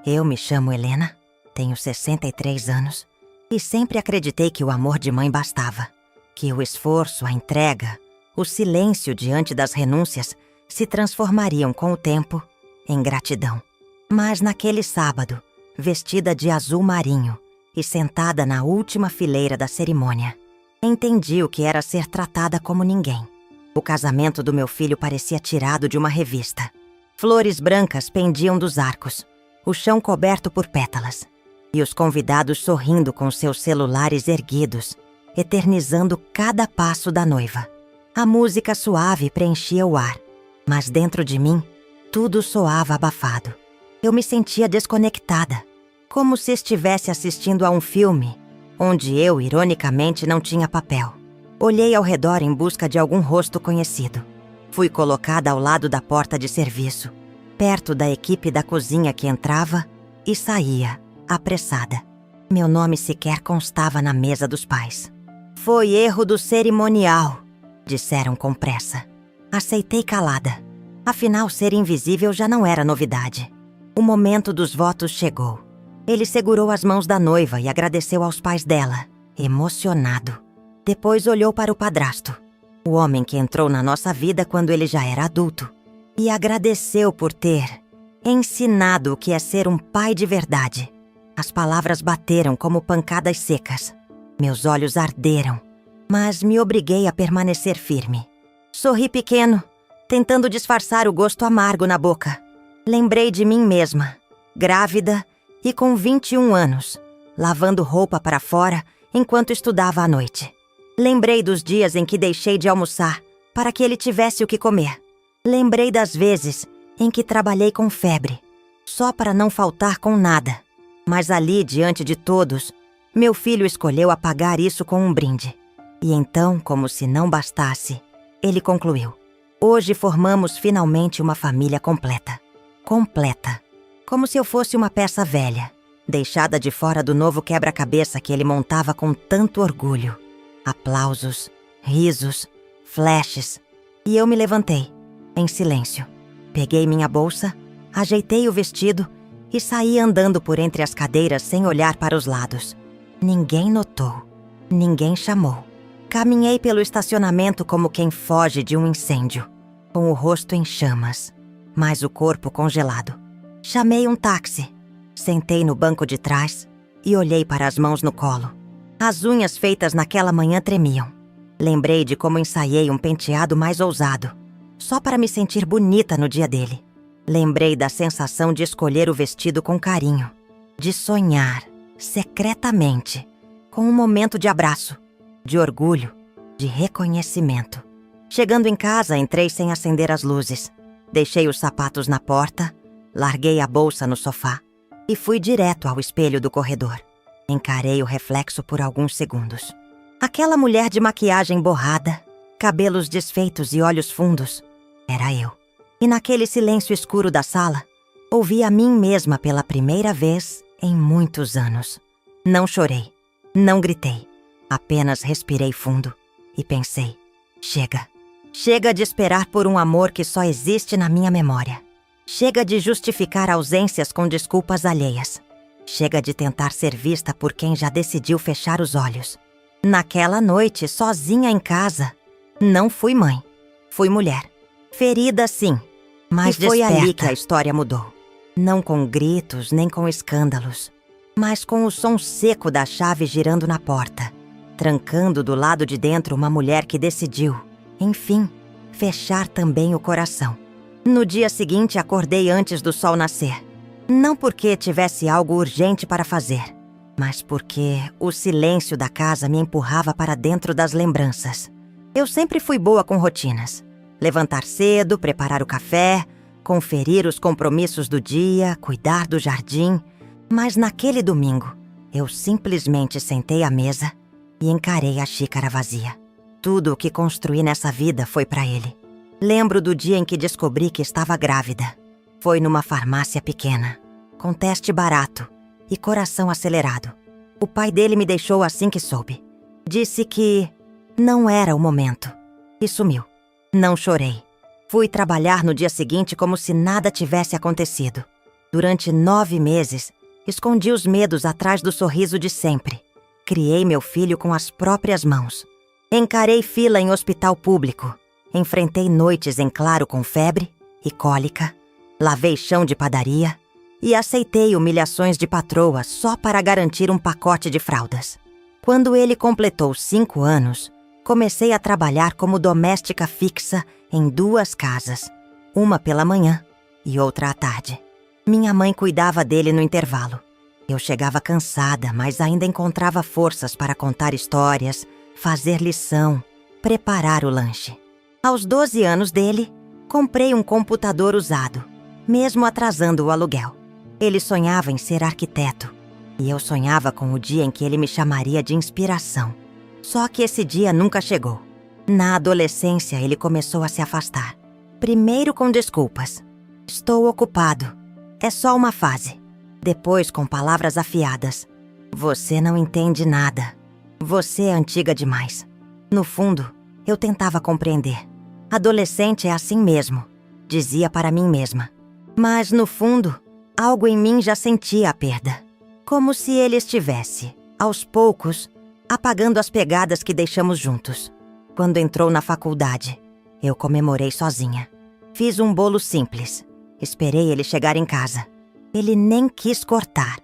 Eu me chamo Helena, tenho 63 anos e sempre acreditei que o amor de mãe bastava. Que o esforço, a entrega, o silêncio diante das renúncias se transformariam com o tempo em gratidão. Mas naquele sábado, vestida de azul marinho e sentada na última fileira da cerimônia, entendi o que era ser tratada como ninguém. O casamento do meu filho parecia tirado de uma revista. Flores brancas pendiam dos arcos, o chão coberto por pétalas, e os convidados sorrindo com seus celulares erguidos, eternizando cada passo da noiva. A música suave preenchia o ar, mas dentro de mim, tudo soava abafado. Eu me sentia desconectada, como se estivesse assistindo a um filme, onde eu, ironicamente, não tinha papel. Olhei ao redor em busca de algum rosto conhecido. Fui colocada ao lado da porta de serviço, perto da equipe da cozinha que entrava e saía, apressada. Meu nome sequer constava na mesa dos pais. Foi erro do cerimonial, disseram com pressa. Aceitei calada. Afinal, ser invisível já não era novidade. O momento dos votos chegou. Ele segurou as mãos da noiva e agradeceu aos pais dela, emocionado. Depois olhou para o padrasto, o homem que entrou na nossa vida quando ele já era adulto, e agradeceu por ter ensinado o que é ser um pai de verdade. As palavras bateram como pancadas secas. Meus olhos arderam, mas me obriguei a permanecer firme. Sorri pequeno, tentando disfarçar o gosto amargo na boca. Lembrei de mim mesma, grávida e com 21 anos, lavando roupa para fora enquanto estudava à noite. Lembrei dos dias em que deixei de almoçar para que ele tivesse o que comer. Lembrei das vezes em que trabalhei com febre, só para não faltar com nada. Mas ali, diante de todos, meu filho escolheu apagar isso com um brinde. E então, como se não bastasse, ele concluiu: hoje formamos finalmente uma família completa. Completa. Como se eu fosse uma peça velha, deixada de fora do novo quebra-cabeça que ele montava com tanto orgulho. Aplausos, risos, flashes. E eu me levantei, em silêncio. Peguei minha bolsa, ajeitei o vestido e saí andando por entre as cadeiras sem olhar para os lados. Ninguém notou, ninguém chamou. Caminhei pelo estacionamento como quem foge de um incêndio, com o rosto em chamas, mas o corpo congelado. Chamei um táxi, sentei no banco de trás e olhei para as mãos no colo. As unhas feitas naquela manhã tremiam. Lembrei de como ensaiei um penteado mais ousado, só para me sentir bonita no dia dele. Lembrei da sensação de escolher o vestido com carinho, de sonhar, secretamente, com um momento de abraço, de orgulho, de reconhecimento. Chegando em casa, entrei sem acender as luzes. Deixei os sapatos na porta, larguei a bolsa no sofá e fui direto ao espelho do corredor. Encarei o reflexo por alguns segundos. Aquela mulher de maquiagem borrada, cabelos desfeitos e olhos fundos, era eu. E naquele silêncio escuro da sala, ouvi a mim mesma pela primeira vez em muitos anos. Não chorei, não gritei, apenas respirei fundo e pensei: chega. Chega de esperar por um amor que só existe na minha memória. Chega de justificar ausências com desculpas alheias. Chega de tentar ser vista por quem já decidiu fechar os olhos. Naquela noite, sozinha em casa, não fui mãe, fui mulher. Ferida, sim, mas foi ali que a história mudou. Não com gritos, nem com escândalos, mas com o som seco da chave girando na porta, trancando do lado de dentro uma mulher que decidiu, enfim, fechar também o coração. No dia seguinte, acordei antes do sol nascer. Não porque tivesse algo urgente para fazer, mas porque o silêncio da casa me empurrava para dentro das lembranças. Eu sempre fui boa com rotinas. Levantar cedo, preparar o café, conferir os compromissos do dia, cuidar do jardim. Mas naquele domingo, eu simplesmente sentei à mesa e encarei a xícara vazia. Tudo o que construí nessa vida foi para ele. Lembro do dia em que descobri que estava grávida. Foi numa farmácia pequena, com teste barato e coração acelerado. O pai dele me deixou assim que soube. Disse que não era o momento e sumiu. Não chorei. Fui trabalhar no dia seguinte como se nada tivesse acontecido. Durante 9 meses, escondi os medos atrás do sorriso de sempre. Criei meu filho com as próprias mãos. Encarei fila em hospital público. Enfrentei noites em claro com febre e cólica. Lavei chão de padaria e aceitei humilhações de patroa só para garantir um pacote de fraldas. Quando ele completou 5 anos, comecei a trabalhar como doméstica fixa em 2 casas, uma pela manhã e outra à tarde. Minha mãe cuidava dele no intervalo. Eu chegava cansada, mas ainda encontrava forças para contar histórias, fazer lição, preparar o lanche. Aos 12 anos dele, comprei um computador usado, mesmo atrasando o aluguel. Ele sonhava em ser arquiteto, e eu sonhava com o dia em que ele me chamaria de inspiração. Só que esse dia nunca chegou. Na adolescência, ele começou a se afastar. Primeiro com desculpas. Estou ocupado. É só uma fase. Depois com palavras afiadas. Você não entende nada. Você é antiga demais. No fundo, eu tentava compreender. Adolescente é assim mesmo, dizia para mim mesma. Mas no fundo, algo em mim já sentia a perda. Como se ele estivesse, aos poucos, apagando as pegadas que deixamos juntos. Quando entrou na faculdade, eu comemorei sozinha. Fiz um bolo simples. Esperei ele chegar em casa. Ele nem quis cortar.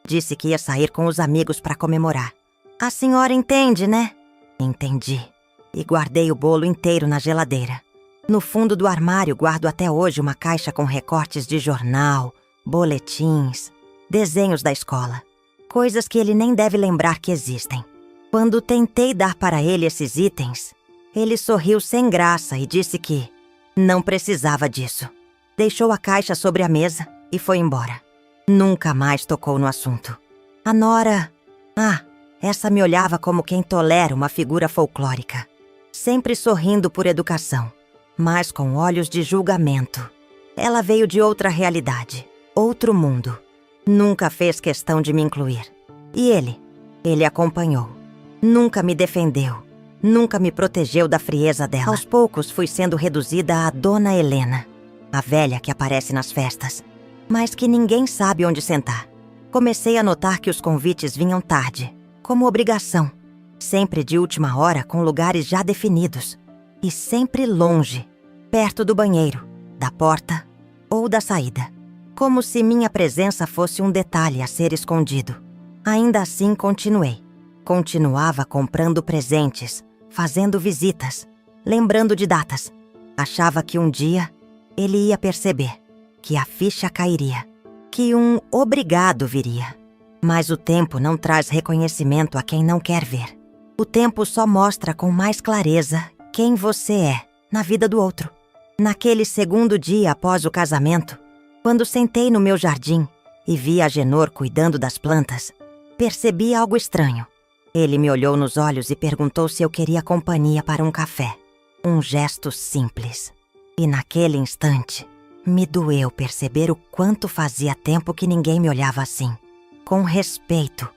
Disse que ia sair com os amigos para comemorar. A senhora entende, né? Entendi. E guardei o bolo inteiro na geladeira. No fundo do armário guardo até hoje uma caixa com recortes de jornal, boletins, desenhos da escola. Coisas que ele nem deve lembrar que existem. Quando tentei dar para ele esses itens, ele sorriu sem graça e disse que não precisava disso. Deixou a caixa sobre a mesa e foi embora. Nunca mais tocou no assunto. A nora... essa me olhava como quem tolera uma figura folclórica. Sempre sorrindo por educação, mas com olhos de julgamento. Ela veio de outra realidade, outro mundo. Nunca fez questão de me incluir. E ele acompanhou. Nunca me defendeu. Nunca me protegeu da frieza dela. Aos poucos fui sendo reduzida a Dona Helena, a velha que aparece nas festas, mas que ninguém sabe onde sentar. Comecei a notar que os convites vinham tarde, como obrigação. Sempre de última hora, com lugares já definidos. E sempre longe, perto do banheiro, da porta ou da saída. Como se minha presença fosse um detalhe a ser escondido. Ainda assim, continuei. Continuava comprando presentes, fazendo visitas, lembrando de datas. Achava que um dia ele ia perceber, que a ficha cairia, que um obrigado viria. Mas o tempo não traz reconhecimento a quem não quer ver. O tempo só mostra com mais clareza quem você é na vida do outro. Naquele segundo dia após o casamento, quando sentei no meu jardim e vi Agenor cuidando das plantas, percebi algo estranho. Ele me olhou nos olhos e perguntou se eu queria companhia para um café. Um gesto simples. E naquele instante, me doeu perceber o quanto fazia tempo que ninguém me olhava assim. Com respeito.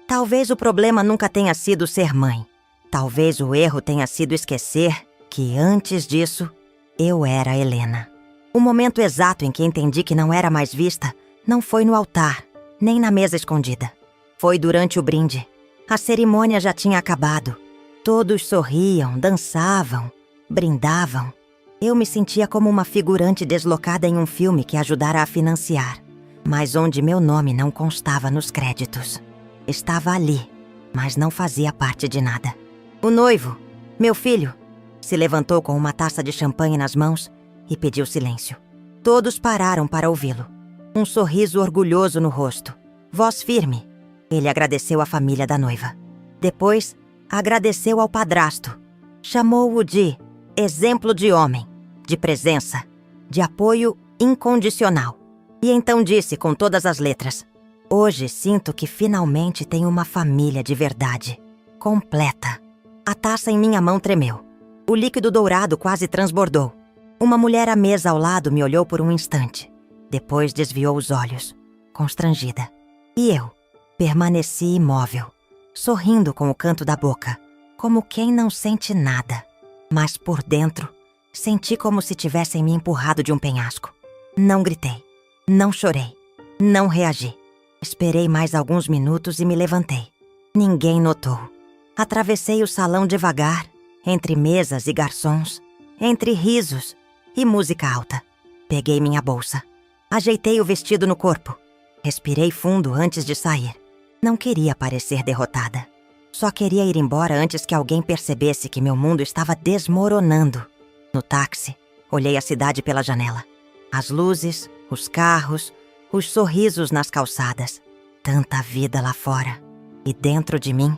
Talvez o problema nunca tenha sido ser mãe. Talvez o erro tenha sido esquecer que, antes disso, eu era Helena. O momento exato em que entendi que não era mais vista não foi no altar, nem na mesa escondida. Foi durante o brinde. A cerimônia já tinha acabado. Todos sorriam, dançavam, brindavam. Eu me sentia como uma figurante deslocada em um filme que ajudara a financiar, mas onde meu nome não constava nos créditos. Estava ali, mas não fazia parte de nada. O noivo, meu filho, se levantou com uma taça de champanhe nas mãos e pediu silêncio. Todos pararam para ouvi-lo. Um sorriso orgulhoso no rosto. Voz firme. Ele agradeceu à família da noiva. Depois, agradeceu ao padrasto. Chamou-o de exemplo de homem, de presença, de apoio incondicional. E então disse com todas as letras: hoje sinto que finalmente tenho uma família de verdade, completa. A taça em minha mão tremeu. O líquido dourado quase transbordou. Uma mulher à mesa ao lado me olhou por um instante. Depois desviou os olhos, constrangida. E eu permaneci imóvel, sorrindo com o canto da boca, como quem não sente nada. Mas por dentro, senti como se tivessem me empurrado de um penhasco. Não gritei, não chorei, Não reagi. Esperei mais alguns minutos e me levantei. Ninguém notou. Atravessei o salão devagar, entre mesas e garçons, entre risos e música alta. Peguei minha bolsa. Ajeitei o vestido no corpo. Respirei fundo antes de sair. Não queria parecer derrotada. Só queria ir embora antes que alguém percebesse que meu mundo estava desmoronando. No táxi, olhei a cidade pela janela. As luzes, os carros, os sorrisos nas calçadas. Tanta vida lá fora. E dentro de mim,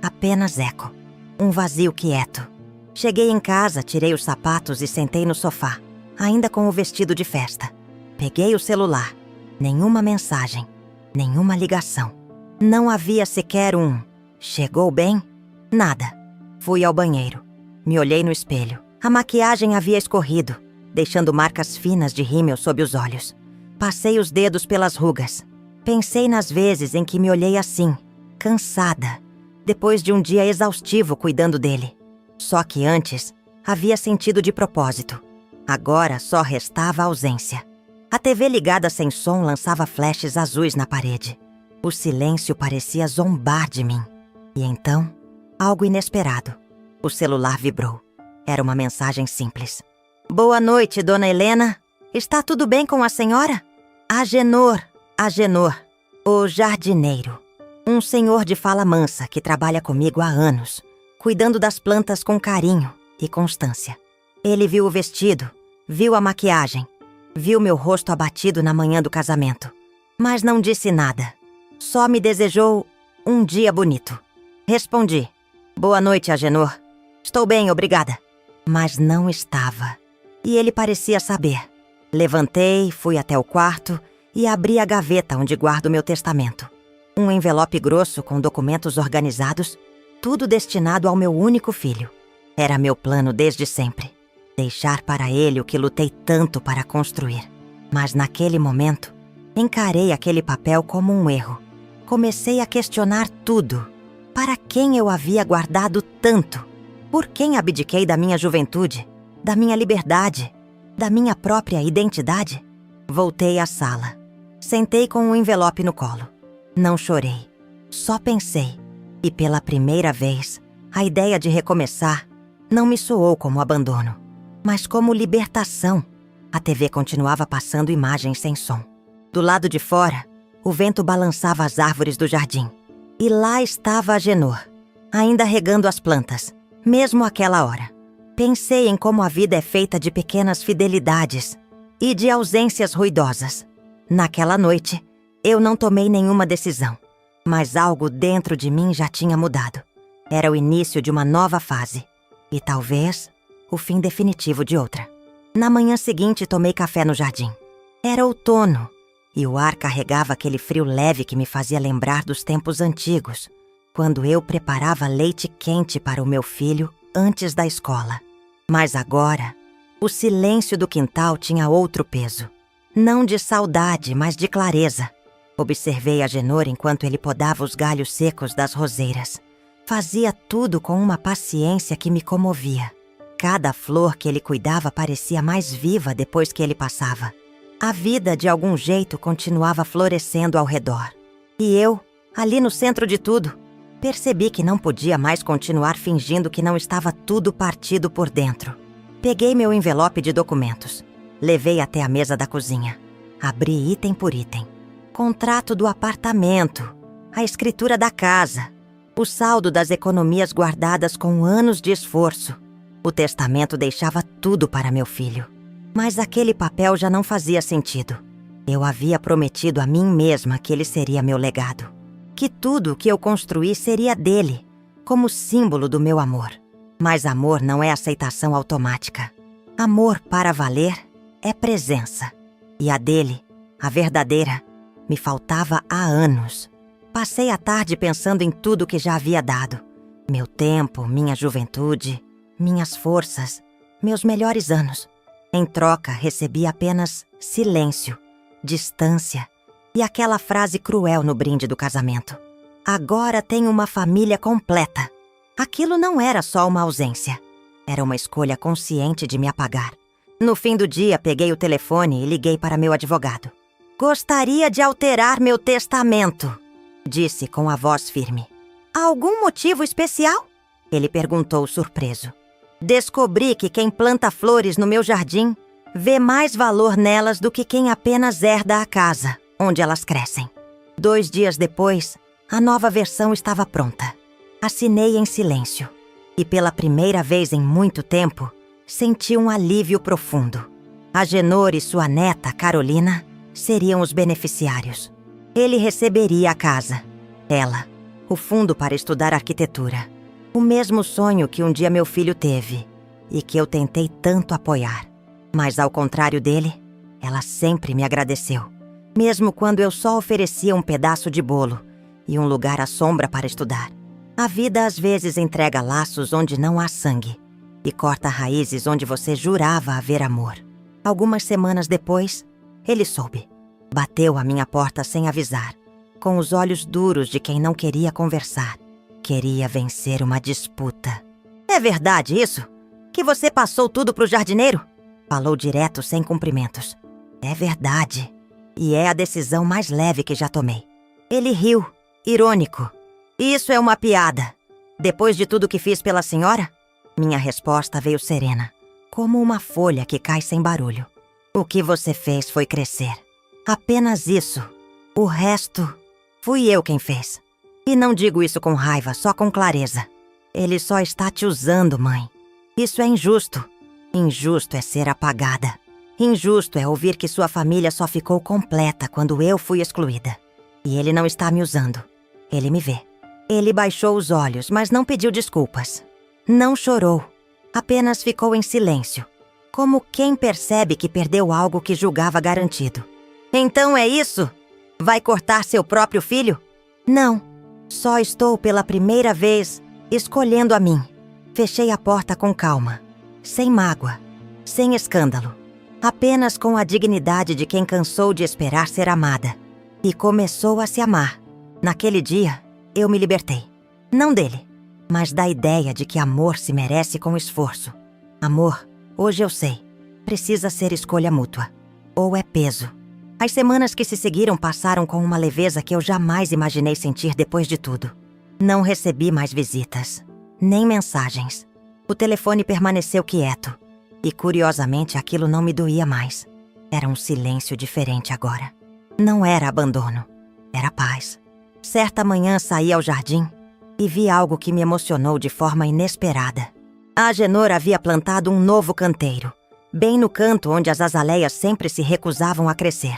apenas eco. Um vazio quieto. Cheguei em casa, tirei os sapatos e sentei no sofá, ainda com o vestido de festa. Peguei o celular. Nenhuma mensagem, nenhuma ligação. Não havia sequer um "chegou bem?" Nada. Fui ao banheiro. Me olhei no espelho. A maquiagem havia escorrido, deixando marcas finas de rímel sob os olhos. Passei os dedos pelas rugas. Pensei nas vezes em que me olhei assim, cansada, depois de um dia exaustivo cuidando dele. Só que antes, havia sentido de propósito. Agora só restava a ausência. A TV ligada sem som lançava flashes azuis na parede. O silêncio parecia zombar de mim. E então, algo inesperado. O celular vibrou. Era uma mensagem simples. "Boa noite, dona Helena. Está tudo bem com a senhora?" Agenor, o jardineiro. Um senhor de fala mansa que trabalha comigo há anos, cuidando das plantas com carinho e constância. Ele viu o vestido, viu a maquiagem, viu meu rosto abatido na manhã do casamento. Mas não disse nada. Só me desejou um dia bonito. Respondi: "Boa noite, Agenor. Estou bem, obrigada." Mas não estava. E ele parecia saber. Levantei, fui até o quarto e abri a gaveta onde guardo meu testamento. Um envelope grosso com documentos organizados, tudo destinado ao meu único filho. Era meu plano desde sempre. Deixar para ele o que lutei tanto para construir. Mas naquele momento, encarei aquele papel como um erro. Comecei a questionar tudo. Para quem eu havia guardado tanto? Por quem abdiquei da minha juventude, da minha liberdade, da minha própria identidade? Voltei à sala. Sentei com o envelope no colo. Não chorei. Só pensei. E pela primeira vez, a ideia de recomeçar não me soou como abandono, mas como libertação. A TV continuava passando imagens sem som. Do lado de fora, o vento balançava as árvores do jardim. E lá estava Agenor, ainda regando as plantas, mesmo àquela hora. Pensei em como a vida é feita de pequenas fidelidades e de ausências ruidosas. Naquela noite, eu não tomei nenhuma decisão, mas algo dentro de mim já tinha mudado. Era o início de uma nova fase e talvez o fim definitivo de outra. Na manhã seguinte, tomei café no jardim. Era outono e o ar carregava aquele frio leve que me fazia lembrar dos tempos antigos, quando eu preparava leite quente para o meu filho antes da escola. Mas agora, o silêncio do quintal tinha outro peso. Não de saudade, mas de clareza. Observei Agenor enquanto ele podava os galhos secos das roseiras. Fazia tudo com uma paciência que me comovia. Cada flor que ele cuidava parecia mais viva depois que ele passava. A vida, de algum jeito, continuava florescendo ao redor. E eu, ali no centro de tudo, percebi que não podia mais continuar fingindo que não estava tudo partido por dentro. Peguei meu envelope de documentos. Levei até a mesa da cozinha. Abri item por item. Contrato do apartamento, a escritura da casa, o saldo das economias guardadas com anos de esforço. O testamento deixava tudo para meu filho. Mas aquele papel já não fazia sentido. Eu havia prometido a mim mesma que ele seria meu legado. Que tudo o que eu construí seria dele, como símbolo do meu amor. Mas amor não é aceitação automática. Amor para valer é presença. E a dele, a verdadeira, me faltava há anos. Passei a tarde pensando em tudo que já havia dado. Meu tempo, minha juventude, minhas forças, meus melhores anos. Em troca, recebi apenas silêncio, distância e aquela frase cruel no brinde do casamento. Agora tenho uma família completa. Aquilo não era só uma ausência. Era uma escolha consciente de me apagar. No fim do dia, peguei o telefone e liguei para meu advogado. Gostaria de alterar meu testamento, disse com a voz firme. Há algum motivo especial? Ele perguntou surpreso. Descobri que quem planta flores no meu jardim vê mais valor nelas do que quem apenas herda a casa onde elas crescem. 2 dias depois, a nova versão estava pronta. Assinei em silêncio e pela primeira vez em muito tempo, senti um alívio profundo. Agenor e sua neta, Carolina, seriam os beneficiários. Ele receberia a casa, ela, o fundo para estudar arquitetura. O mesmo sonho que um dia meu filho teve e que eu tentei tanto apoiar. Mas ao contrário dele, ela sempre me agradeceu, mesmo quando eu só oferecia um pedaço de bolo e um lugar à sombra para estudar. A vida às vezes entrega laços onde não há sangue e corta raízes onde você jurava haver amor. Algumas semanas depois, ele soube. Bateu à minha porta sem avisar, com os olhos duros de quem não queria conversar. Queria vencer uma disputa. É verdade isso? Que você passou tudo pro jardineiro? Falou direto, sem cumprimentos. É verdade. E é a decisão mais leve que já tomei. Ele riu, irônico. Isso é uma piada. Depois de tudo que fiz pela senhora? Minha resposta veio serena, como uma folha que cai sem barulho. O que você fez foi crescer. Apenas isso. O resto, fui eu quem fez. E não digo isso com raiva, só com clareza. Ele só está te usando, mãe. Isso é injusto. Injusto é ser apagada. Injusto é ouvir que sua família só ficou completa quando eu fui excluída. E ele não está me usando. Ele me vê. Ele baixou os olhos, mas não pediu desculpas. Não chorou. Apenas ficou em silêncio, como quem percebe que perdeu algo que julgava garantido. Então é isso? Vai cortar seu próprio filho? Não. Só estou pela primeira vez escolhendo a mim. Fechei a porta com calma, sem mágoa, sem escândalo, apenas com a dignidade de quem cansou de esperar ser amada e começou a se amar. Naquele dia, eu me libertei. Não dele, mas da ideia de que amor se merece com esforço. Amor, hoje eu sei, precisa ser escolha mútua. Ou é peso. As semanas que se seguiram passaram com uma leveza que eu jamais imaginei sentir depois de tudo. Não recebi mais visitas, nem mensagens. O telefone permaneceu quieto. E, curiosamente, aquilo não me doía mais. Era um silêncio diferente agora. Não era abandono, era paz. Certa manhã saí ao jardim e vi algo que me emocionou de forma inesperada. A Agenor havia plantado um novo canteiro, bem no canto onde as azaleias sempre se recusavam a crescer.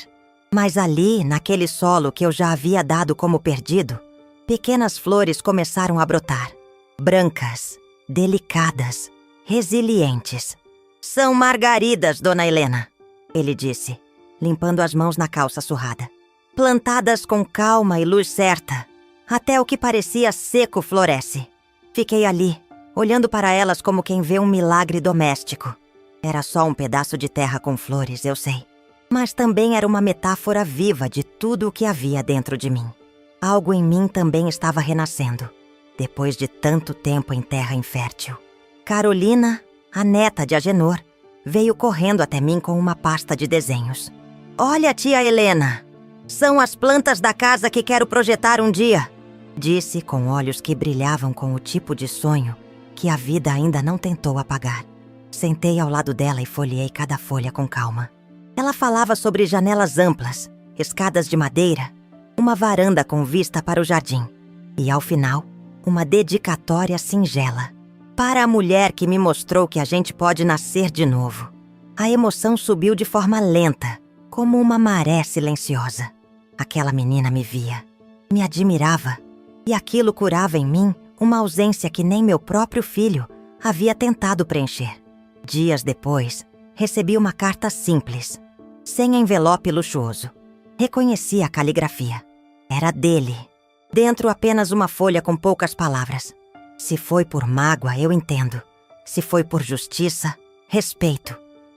Mas ali, naquele solo que eu já havia dado como perdido, pequenas flores começaram a brotar. Brancas, delicadas, resilientes. São margaridas, Dona Helena, ele disse, limpando as mãos na calça surrada. Plantadas com calma e luz certa, até o que parecia seco floresce. Fiquei ali, olhando para elas como quem vê um milagre doméstico. Era só um pedaço de terra com flores, eu sei. Mas também era uma metáfora viva de tudo o que havia dentro de mim. Algo em mim também estava renascendo, depois de tanto tempo em terra infértil. Carolina, a neta de Agenor, veio correndo até mim com uma pasta de desenhos. Olha, tia Helena, são as plantas da casa que quero projetar um dia, disse com olhos que brilhavam com o tipo de sonho que a vida ainda não tentou apagar. Sentei ao lado dela e folheei cada folha com calma. Ela falava sobre janelas amplas, escadas de madeira, uma varanda com vista para o jardim e, ao final, uma dedicatória singela. Para a mulher que me mostrou que a gente pode nascer de novo. A emoção subiu de forma lenta, como uma maré silenciosa. Aquela menina me via, me admirava, e aquilo curava em mim uma ausência que nem meu próprio filho havia tentado preencher. Dias depois, recebi uma carta simples, sem envelope luxuoso. Reconheci a caligrafia. Era dele. Dentro apenas uma folha com poucas palavras. Se foi por mágoa, eu entendo. Se foi por justiça, respeito.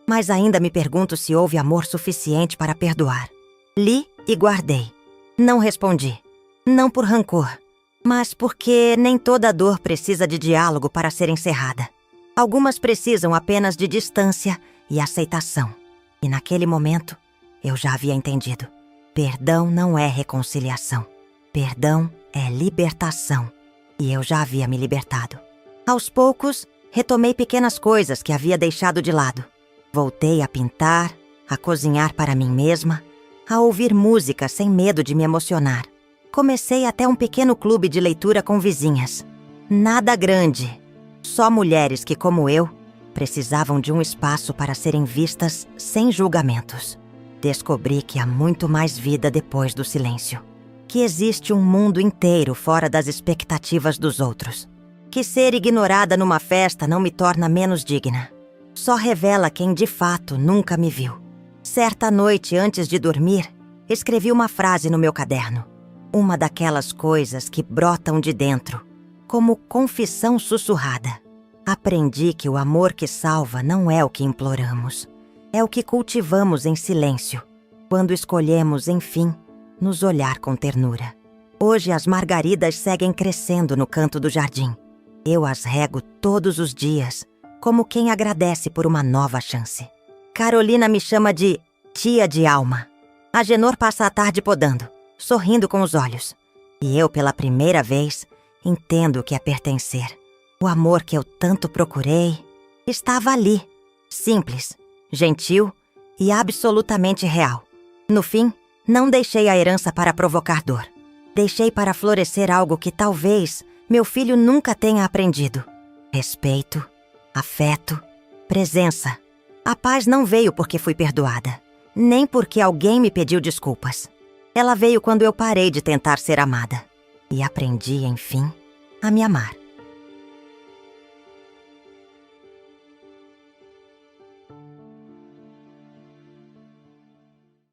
Mas ainda me pergunto se houve amor suficiente para perdoar. Li e guardei. Não respondi. Não por rancor, mas porque nem toda dor precisa de diálogo para ser encerrada. Algumas precisam apenas de distância e aceitação. E naquele momento, eu já havia entendido. Perdão não é reconciliação. Perdão é libertação. E eu já havia me libertado. Aos poucos, retomei pequenas coisas que havia deixado de lado. Voltei a pintar, a cozinhar para mim mesma, a ouvir música sem medo de me emocionar. Comecei até um pequeno clube de leitura com vizinhas. Nada grande. Só mulheres que, como eu, precisavam de um espaço para serem vistas sem julgamentos. Descobri que há muito mais vida depois do silêncio. Que existe um mundo inteiro fora das expectativas dos outros. Que ser ignorada numa festa não me torna menos digna. Só revela quem de fato nunca me viu. Certa noite, antes de dormir, escrevi uma frase no meu caderno. Uma daquelas coisas que brotam de dentro, como confissão sussurrada. Aprendi que o amor que salva não é o que imploramos. É o que cultivamos em silêncio, quando escolhemos, enfim, nos olhar com ternura. Hoje as margaridas seguem crescendo no canto do jardim. Eu as rego todos os dias, como quem agradece por uma nova chance. Carolina me chama de tia de alma. Agenor passa a tarde podando, sorrindo com os olhos. E eu, pela primeira vez, entendo o que é pertencer. O amor que eu tanto procurei estava ali, simples, gentil e absolutamente real. No fim, não deixei a herança para provocar dor. Deixei para florescer algo que talvez meu filho nunca tenha aprendido. Respeito, afeto, presença. A paz não veio porque fui perdoada, nem porque alguém me pediu desculpas. Ela veio quando eu parei de tentar ser amada e aprendi, enfim, a me amar.